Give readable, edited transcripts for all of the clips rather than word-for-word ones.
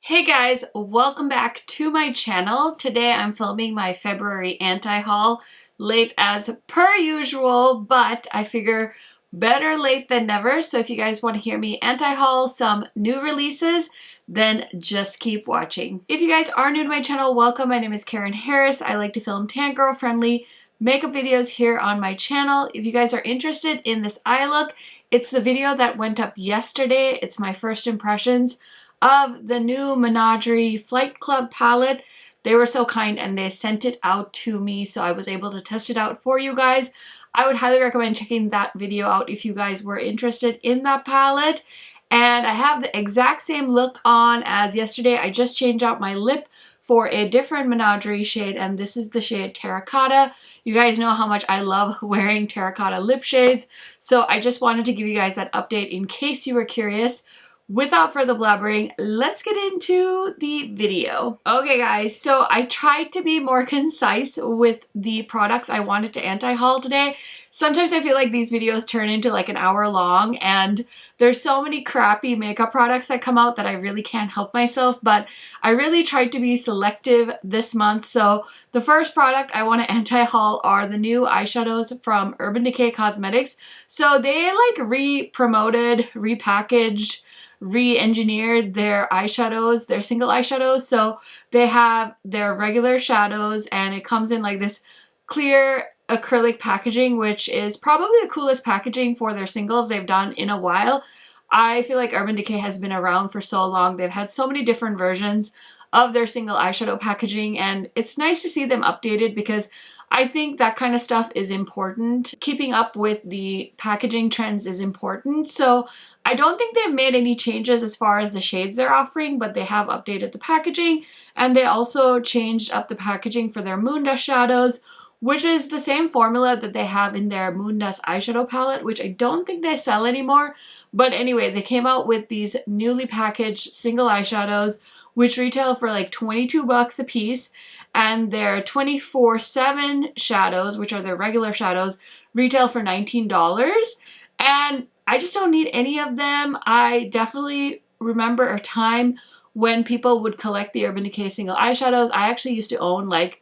Hey guys, welcome back to my channel. Today I'm filming my February anti-haul, late as per usual, but I figure better late than never. So if you guys want to hear me anti-haul some new releases, then just keep watching. If you guys are new to my channel, welcome. My name is Karen Harris. I like to film tan girl friendly makeup videos here on my channel. If you guys are interested in this eye look, it's the video that went up yesterday. It's my first impressions of the new Menagerie Flight Club palette. They were so kind and they sent it out to me, so I was able to test it out for you guys. I would highly recommend checking that video out if you guys were interested in that palette. And I have the exact same look on as yesterday. I just changed out my lip for a different Menagerie shade, and this is the shade Terracotta. You guys know how much I love wearing terracotta lip shades, so I just wanted to give you guys that update in case you were curious. Without further blabbering, let's get into the video. Okay guys, so I tried to be more concise with the products I wanted to anti-haul today. Sometimes I feel like these videos turn into like an hour long and there's so many crappy makeup products that come out that I really can't help myself, but I really tried to be selective this month. So the first product I want to anti-haul are the new eyeshadows from Urban Decay Cosmetics. So they like re-promoted, repackaged, re-engineered their eyeshadows, their single eyeshadows. So they have their regular shadows and it comes in like this clear acrylic packaging, which is probably the coolest packaging for their singles they've done in a while. I feel like Urban Decay has been around for so long. They've had so many different versions of their single eyeshadow packaging, and it's nice to see them updated because I think that kind of stuff is important. Keeping up with the packaging trends is important. So I don't think they've made any changes as far as the shades they're offering, but they have updated the packaging, and they also changed up the packaging for their Moon Dust shadows, which is the same formula that they have in their Moon Dust eyeshadow palette, which I don't think they sell anymore. But anyway, they came out with these newly packaged single eyeshadows, which retail for like 22 bucks a piece, and their 24/7 shadows, which are their regular shadows, retail for $19. And I just don't need any of them. I definitely remember a time when people would collect the Urban Decay single eyeshadows. I actually used to own like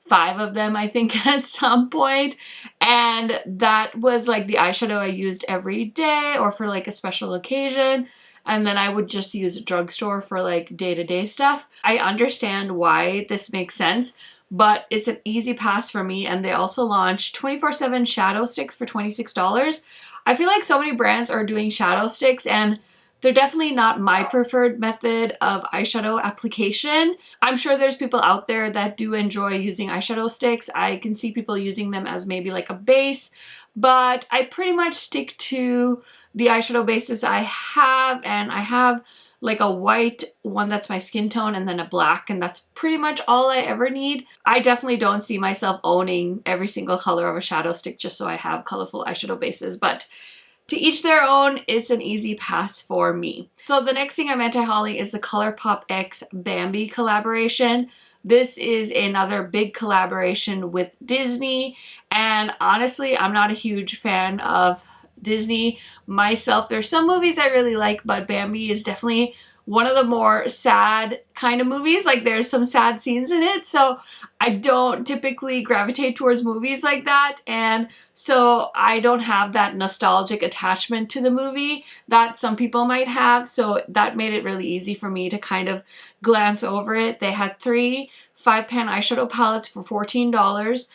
5 of them, I think, at some point, and that was like the eyeshadow I used every day or for like a special occasion. And then I would just use a drugstore for like day-to-day stuff. I understand why this makes sense, but it's an easy pass for me. And they also launched 24/7 shadow sticks for $26. I feel like so many brands are doing shadow sticks, and they're definitely not my preferred method of eyeshadow application. I'm sure there's people out there that do enjoy using eyeshadow sticks. I can see people using them as maybe like a base, but I pretty much stick to the eyeshadow bases I have, and I have like a white one that's my skin tone and then a black, and that's pretty much all I ever need. I definitely don't see myself owning every single color of a shadow stick just so I have colorful eyeshadow bases, but to each their own. It's an easy pass for me. So the next thing I'm anti-hauling is the Colourpop X Bambi collaboration. This is another big collaboration with Disney, and honestly, I'm not a huge fan of Disney myself. There's some movies I really like, but Bambi is definitely one of the more sad kind of movies. Like there's some sad scenes in it, so I don't typically gravitate towards movies like that, and so I don't have that nostalgic attachment to the movie that some people might have, so that made it really easy for me to kind of glance over it. They had 3 5-pan eyeshadow palettes for $14,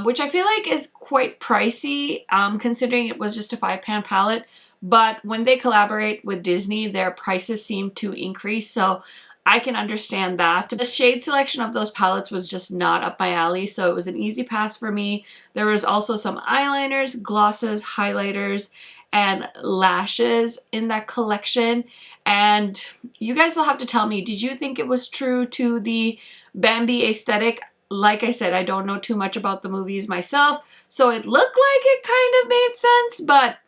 which I feel like is quite pricey considering it was just a 5-pan palette. But when they collaborate with Disney, their prices seem to increase, so I can understand that. The shade selection of those palettes was just not up my alley, so it was an easy pass for me. There was also some eyeliners, glosses, highlighters, and lashes in that collection. And you guys will have to tell me, did you think it was true to the Bambi aesthetic? Like I said, I don't know too much about the movies myself, so it looked like it kind of made sense, but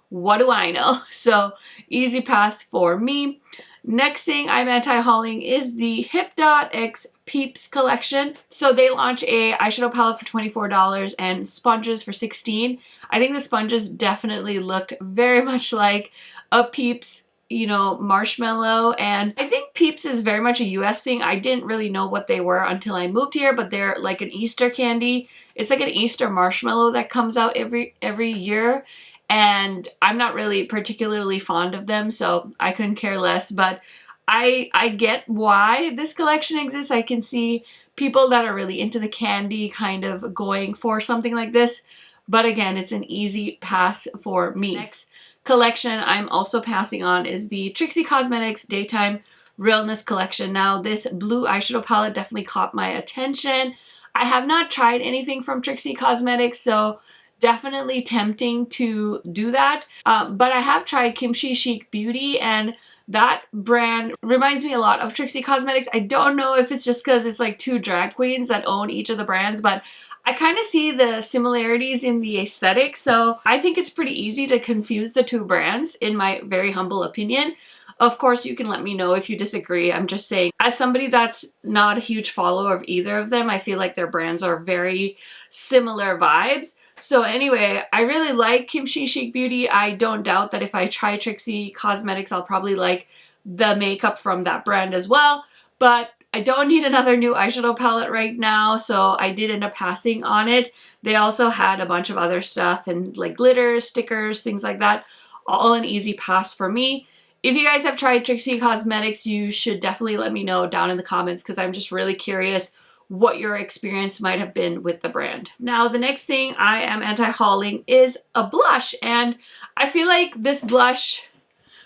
what do I know? So easy pass for me. Next thing I'm anti-hauling is the Hip Dot X Peeps collection. So they launch a eyeshadow palette for $24 and sponges for $16. I think the sponges definitely looked very much like a Peeps you know, marshmallow. And I think Peeps is very much a US thing. I didn't really know what they were until I moved here, but they're like an Easter candy. It's like an Easter marshmallow that comes out every year. And I'm not really particularly fond of them, so I couldn't care less. But I get why this collection exists. I can see people that are really into the candy kind of going for something like this. But again, it's an easy pass for me. Next collection I'm also passing on is the Trixie Cosmetics Daytime Realness collection. Now, this blue eyeshadow palette definitely caught my attention. I have not tried anything from Trixie Cosmetics, so definitely tempting to do that. But I have tried Kimchi Chic Beauty, and that brand reminds me a lot of Trixie Cosmetics. I don't know if it's just because it's like two drag queens that own each of the brands, but I kind of see the similarities in the aesthetic, so I think it's pretty easy to confuse the two brands, in my very humble opinion. Of course, you can let me know if you disagree. I'm just saying, as somebody that's not a huge follower of either of them, I feel like their brands are very similar vibes. So anyway, I really like Kimchi Chic Beauty. I don't doubt that if I try Trixie Cosmetics, I'll probably like the makeup from that brand as well. But I don't need another new eyeshadow palette right now, so I did end up passing on it. They also had a bunch of other stuff and like glitters, stickers, things like that. All an easy pass for me. If you guys have tried Trixie Cosmetics, you should definitely let me know down in the comments, because I'm just really curious what your experience might have been with the brand. Now, the next thing I am anti-hauling is a blush, and I feel like this blush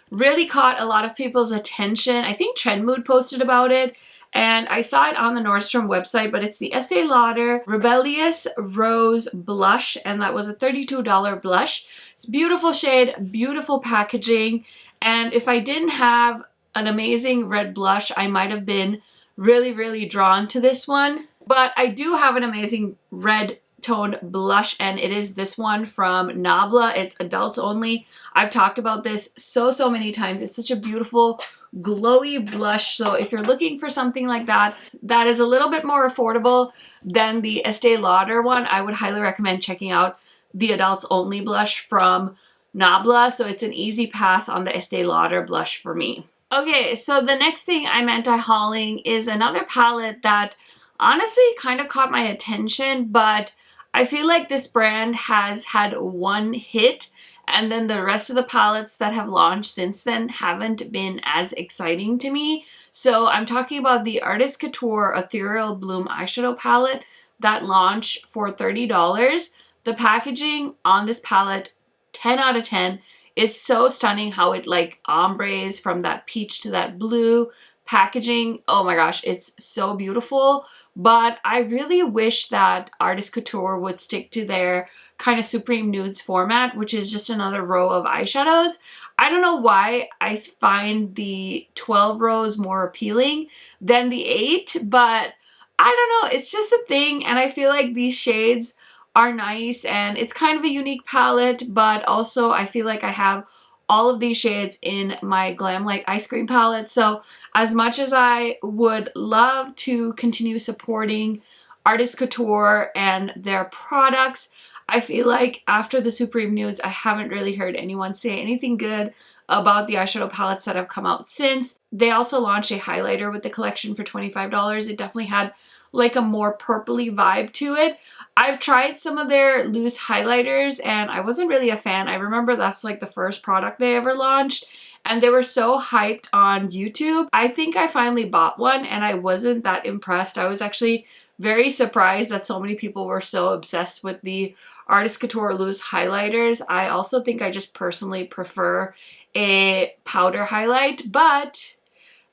really caught a lot of people's attention. I think Trend Mood posted about it, and I saw it on the Nordstrom website, but it's the Estee Lauder Rebellious Rose Blush, and that was a $32 blush. It's a beautiful shade, beautiful packaging, and if I didn't have an amazing red blush, I might have been really drawn to this one. But I do have an amazing red toned blush, and it is this one from Nabla. It's adults only. I've talked about this so many times. It's such a beautiful glowy blush, so if you're looking for something like that that is a little bit more affordable than the Estee Lauder one, I would highly recommend checking out the adults only blush from Nabla. So it's an easy pass on the Estee Lauder blush for me. Okay, so the next thing I'm anti-hauling is another palette that honestly kind of caught my attention, but I feel like this brand has had one hit, and then the rest of the palettes that have launched since then haven't been as exciting to me. So I'm talking about the Artist Couture Ethereal Bloom eyeshadow palette that launched for $30. The packaging on this palette, 10 out of 10. It's so stunning how it like ombres from that peach to that blue packaging. Oh my gosh, it's so beautiful. But I really wish that Artist Couture would stick to their kind of Supreme Nudes format, which is just another row of eyeshadows. I don't know why I find the 12 rows more appealing than the 8, but I don't know, it's just a thing, and I feel like these shades are nice, and it's kind of a unique palette, but also I feel like I have all of these shades in my Glam Light Ice Cream palette. So as much as I would love to continue supporting Artist Couture and their products, I feel like after the Supreme Nudes, I haven't really heard anyone say anything good about the eyeshadow palettes that have come out since. They also launched a highlighter with the collection for $25. It definitely had like a more purpley vibe to it. I've tried some of their loose highlighters and I wasn't really a fan. I remember that's like the first product they ever launched, and they were so hyped on YouTube. I think I finally bought one and I wasn't that impressed. I was actually very surprised that so many people were so obsessed with the Artist Couture loose highlighters. I also think I just personally prefer a powder highlight, but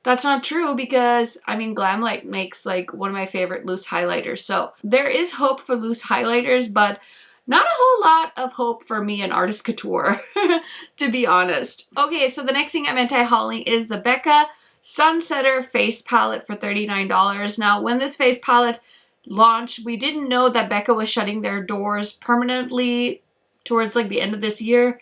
that's not true because, I mean, Glamlight makes like one of my favorite loose highlighters. So there is hope for loose highlighters, but not a whole lot of hope for me and Artist Couture, to be honest. Okay, so the next thing I'm anti-hauling is the Becca Sunsetter Face Palette for $39. Now, when this face palette launched, we didn't know that Becca was shutting their doors permanently towards like the end of this year.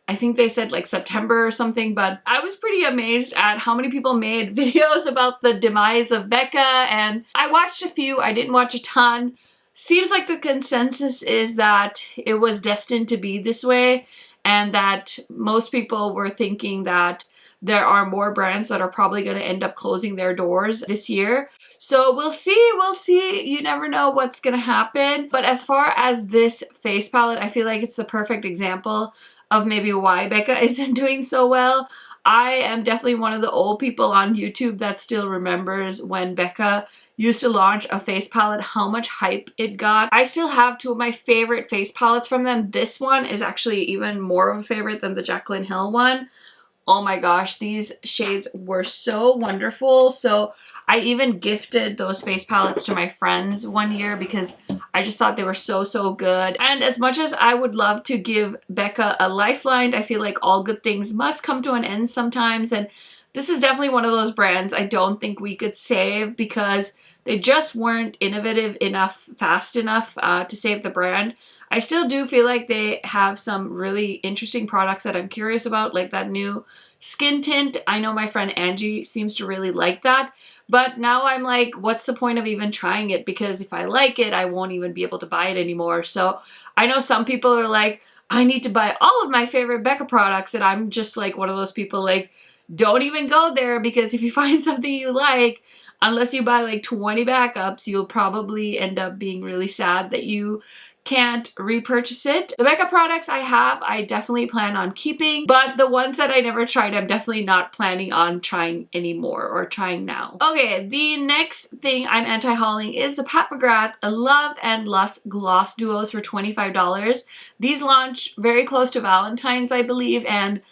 I think they said like September or something, but I was pretty amazed at how many people made videos about the demise of Becca, and I watched a few. I didn't watch a ton. Seems like the consensus is that it was destined to be this way, and that most people were thinking that there are more brands that are probably going to end up closing their doors this year. So we'll see. You never know what's going to happen. But as far as this face palette, I feel like it's the perfect example of maybe why Becca isn't doing so well. I am definitely one of the old people on YouTube that still remembers when Becca used to launch a face palette, how much hype it got. I still have two of my favorite face palettes from them. This one is actually even more of a favorite than the Jaclyn Hill one. Oh my gosh, these shades were so wonderful. So I even gifted those face palettes to my friends one year because I just thought they were so good. And as much as I would love to give Becca a lifeline, I feel like all good things must come to an end sometimes. And this is definitely one of those brands I don't think we could save because they just weren't innovative enough, fast enough to save the brand. I still do feel like they have some really interesting products that I'm curious about, like that new skin tint. I know my friend Angie seems to really like that, but now I'm like, what's the point of even trying it? Because if I like it, I won't even be able to buy it anymore. So I know some people are like, I need to buy all of my favorite Becca products, and I'm just like one of those people like, don't even go there, because if you find something you like, unless you buy like 20 backups, you'll probably end up being really sad that you can't repurchase it. The Becca products I have, I definitely plan on keeping, but the ones that I never tried, I'm definitely not planning on trying anymore or trying now. Okay, the next thing I'm anti-hauling is the Pat McGrath Love and Lust Gloss Duos for $25. These launch very close to Valentine's, I believe, and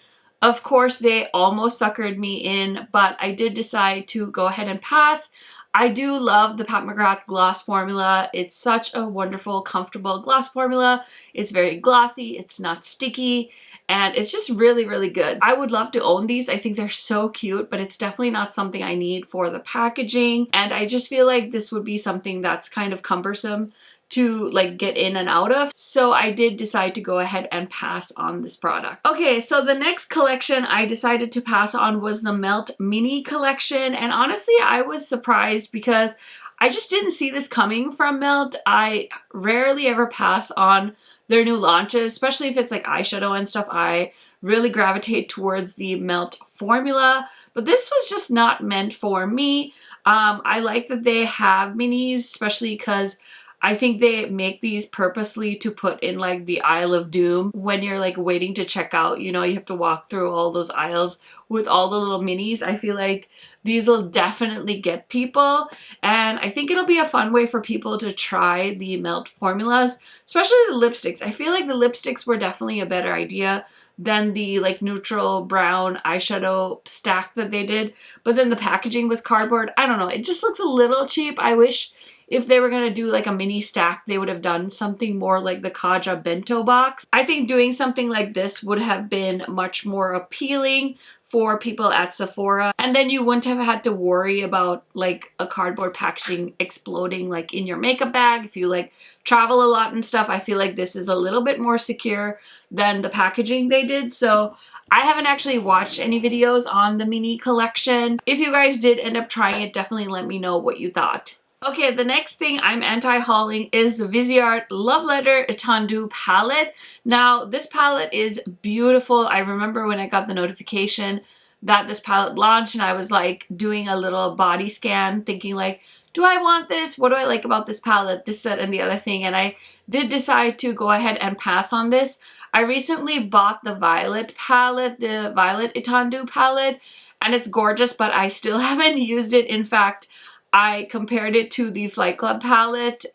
of course they almost suckered me in, but I did decide to go ahead and pass. I do love the Pat McGrath gloss formula. It's such a wonderful, comfortable gloss formula. It's very glossy, it's not sticky, and it's just really good. I would love to own these. I think they're so cute, but it's definitely not something I need for the packaging. And I just feel like this would be something that's kind of cumbersome to like get in and out of. So I did decide to go ahead and pass on this product. Okay, so the next collection I decided to pass on was the Melt Mini collection. And honestly, I was surprised because I just didn't see this coming from Melt. I rarely ever pass on their new launches, especially if it's like eyeshadow and stuff. I really gravitate towards the Melt formula, but this was just not meant for me. I like that they have minis, especially because I think they make these purposely to put in like the aisle of doom when you're like waiting to check out. You know, you have to walk through all those aisles with all the little minis. I feel like these will definitely get people, and I think it'll be a fun way for people to try the Melt formulas, especially the lipsticks. I feel like the lipsticks were definitely a better idea than the like neutral brown eyeshadow stack that they did, but then the packaging was cardboard. I don't know, it just looks a little cheap. I wish if they were going to do like a mini stack, they would have done something more like the Kaja bento box. I think doing something like this would have been much more appealing for people at Sephora, and then you wouldn't have had to worry about like a cardboard packaging exploding like in your makeup bag if you like travel a lot and stuff. I feel like this is a little bit more secure than the packaging they did. So I haven't actually watched any videos on the mini collection. If you guys did end up trying it, definitely let me know what you thought. Okay, the next thing I'm anti-hauling is the Viseart Love Letter Étendue palette. Now, this palette is beautiful. I remember when I got the notification that this palette launched, and I was like doing a little body scan thinking like, do I want this? What do I like about this palette? This, that, and the other thing. And I did decide to go ahead and pass on this. I recently bought the Violet palette, the Violet Étendue palette, and it's gorgeous, but I still haven't used it. In fact, I compared it to the Flight Club palette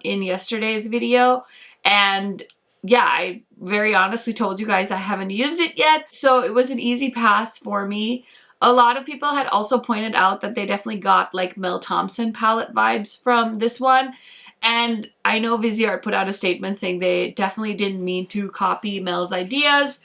in yesterday's video, and yeah, I very honestly told you guys I haven't used it yet, so it was an easy pass for me. A lot of people had also pointed out that they definitely got like Mel Thompson palette vibes from this one, and I know Viseart put out a statement saying they definitely didn't mean to copy Mel's ideas,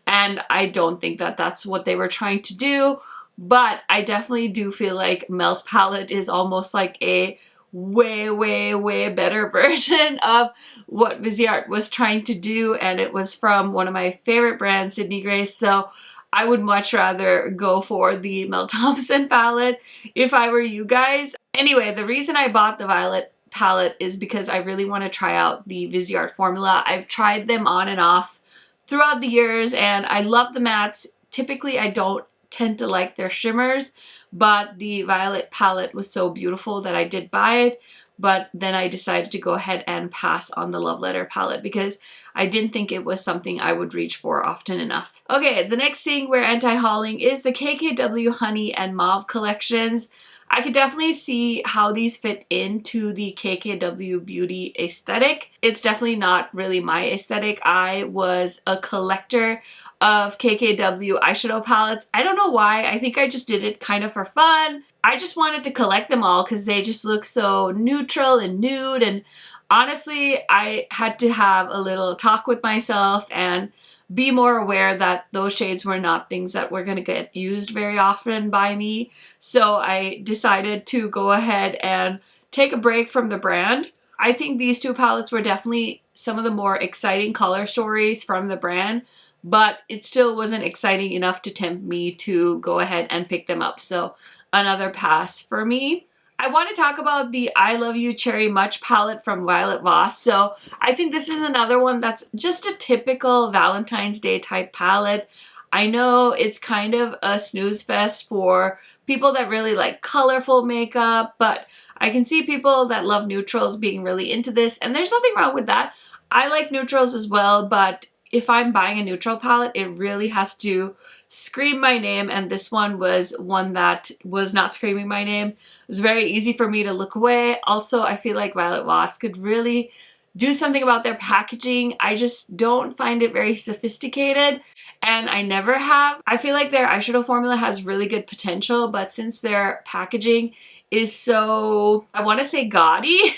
and I don't think that that's what they were trying to do. But I definitely do feel like Mel's palette is almost like a way better version of what Viseart was trying to do, and it was from one of my favorite brands, Sydney Grace. So I would much rather go for the Mel Thompson palette if I were you guys. Anyway, the reason I bought the Violet palette is because I really want to try out the Viseart formula. I've tried them on and off throughout the years, and I love the mattes. Typically, I don't tend to like their shimmers, but the violet palette was so beautiful that I did buy it. But then I decided to go ahead and pass on the Love Letter palette because I didn't think it was something I would reach for often enough. Okay, the next thing we're anti-hauling is the KKW Honey and Mauve collections. I could definitely see how these fit into the KKW beauty aesthetic. It's definitely not really my aesthetic. I was a collector of KKW eyeshadow palettes. I don't know why. I think I just did it kind of for fun. I just wanted to collect them all because they just look so neutral and nude, and honestly, I had to have a little talk with myself and be more aware that those shades were not things that were going to get used very often by me. So I decided to go ahead and take a break from the brand. I think these two palettes were definitely some of the more exciting color stories from the brand, but it still wasn't exciting enough to tempt me to go ahead and pick them up. So another pass for me. I want to talk about the I Love You Cherry Much palette from Violet Voss. So I think this is another one that's just a typical Valentine's Day type palette. I know it's kind of a snooze fest for people that really like colorful makeup, but I can see people that love neutrals being really into this, and there's nothing wrong with that. I like neutrals as well, but if I'm buying a neutral palette, it really has to scream my name, and this one was one that was not screaming my name. It was very easy for me to look away. Also, I feel like Violet Voss could really do something about their packaging. I just don't find it very sophisticated, and I never have. I feel like their eyeshadow formula has really good potential, but since their packaging is so, I want to say gaudy,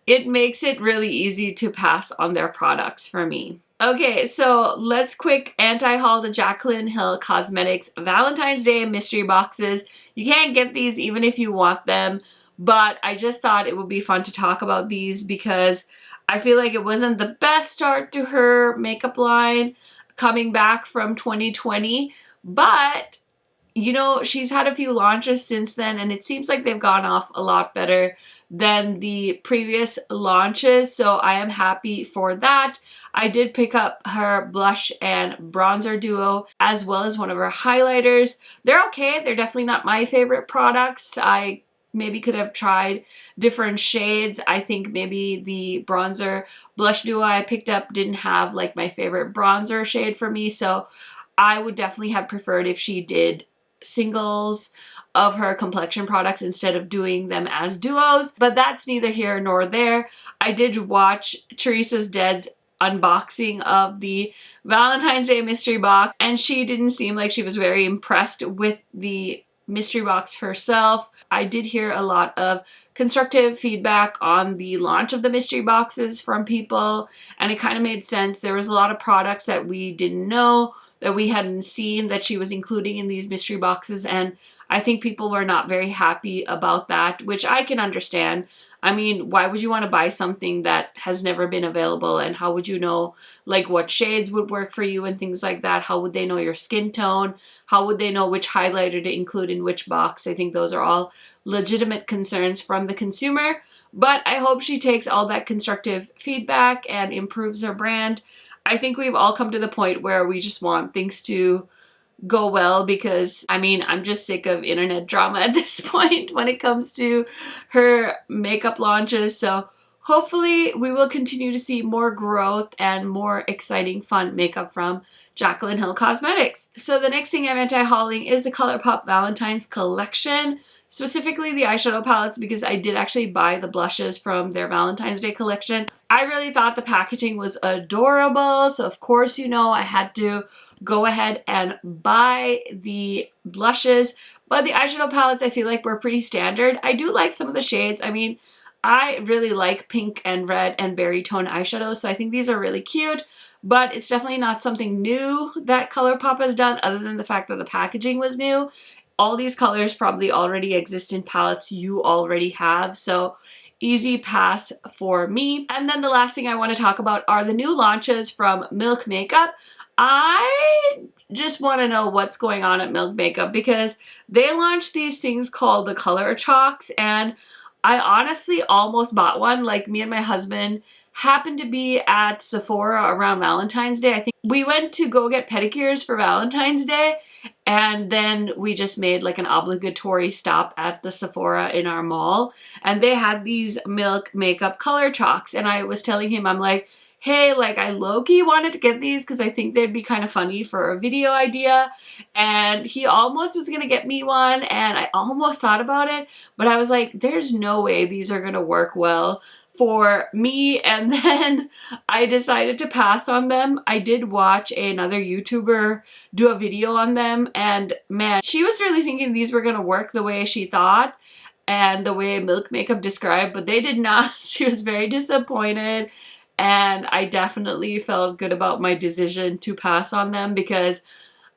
it makes it really easy to pass on their products for me. Okay, so let's quick anti-haul the Jaclyn Hill Cosmetics Valentine's Day mystery boxes. You can't get these even if you want them, but I just thought it would be fun to talk about these because I feel like it wasn't the best start to her makeup line coming back from 2020, but you know, she's had a few launches since then, and it seems like they've gone off a lot better than the previous launches, so I am happy for that. I did pick up her blush and bronzer duo as well as one of her highlighters. They're okay. They're definitely not my favorite products. I maybe could have tried different shades. I think maybe the bronzer blush duo I picked up didn't have like my favorite bronzer shade for me, so I would definitely have preferred if she did singles of her complexion products instead of doing them as duos, but that's neither here nor there. I did watch Teresa's Dead's unboxing of the Valentine's Day mystery box, and she didn't seem like she was very impressed with the mystery box herself. I did hear a lot of constructive feedback on the launch of the mystery boxes from people, and it kind of made sense. There was a lot of products that we didn't know, that we hadn't seen, that she was including in these mystery boxes, and I think people were not very happy about that, which I can understand. I mean, why would you want to buy something that has never been available, and how would you know like what shades would work for you and things like that? How would they know your skin tone? How would they know which highlighter to include in which box? I think those are all legitimate concerns from the consumer, but I hope she takes all that constructive feedback and improves her brand. I think we've all come to the point where we just want things to go well because, I mean, I'm just sick of internet drama at this point when it comes to her makeup launches. So hopefully we will continue to see more growth and more exciting, fun makeup from Jaclyn Hill Cosmetics. So the next thing I'm anti-hauling is the Colourpop Valentine's collection, specifically the eyeshadow palettes, because I did actually buy the blushes from their Valentine's Day collection. I really thought the packaging was adorable, so of course, you know, I had to go ahead and buy the blushes, but the eyeshadow palettes I feel like were pretty standard. I do like some of the shades. I mean, I really like pink and red and berry tone eyeshadows, so I think these are really cute, but it's definitely not something new that Colourpop has done other than the fact that the packaging was new. All these colors probably already exist in palettes you already have, so easy pass for me. And then the last thing I want to talk about are the new launches from Milk Makeup. I just want to know what's going on at Milk Makeup because they launched these things called the Color Chalks, and I honestly almost bought one. Like, me and my husband happened to be at Sephora around Valentine's Day. I think we went to go get pedicures for Valentine's Day, And then we just made like an obligatory stop at the Sephora in our mall, and they had these Milk Makeup color chalks, and I was telling him, I'm like, hey, like I low-key wanted to get these because I think they'd be kind of funny for a video idea. And he almost was gonna get me one, and I almost thought about it, but I was like, there's no way these are gonna work well for me. And then I decided to pass on them. I did watch another YouTuber do a video on them, and man, she was really thinking these were gonna work the way she thought and the way Milk Makeup described, but they did not. She was very disappointed. And I definitely felt good about my decision to pass on them, because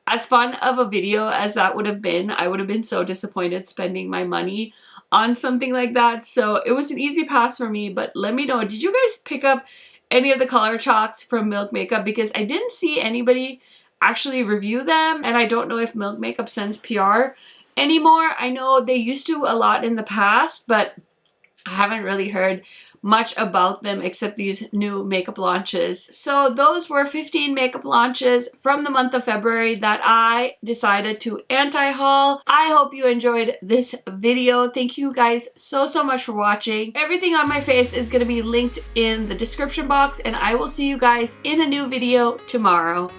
as fun of a video as that would have been, I would have been so disappointed spending my money on something like that. So it was an easy pass for me. But let me know, did you guys pick up any of the color chalks from Milk Makeup? Because I didn't see anybody actually review them, and I don't know if Milk Makeup sends PR anymore. I know they used to a lot in the past, but I haven't really heard much about them except these new makeup launches. So those were 15 makeup launches from the month of February that I decided to anti-haul. I hope you enjoyed this video. Thank you guys so much for watching. Everything on my face is going to be linked in the description box, and I will see you guys in a new video tomorrow.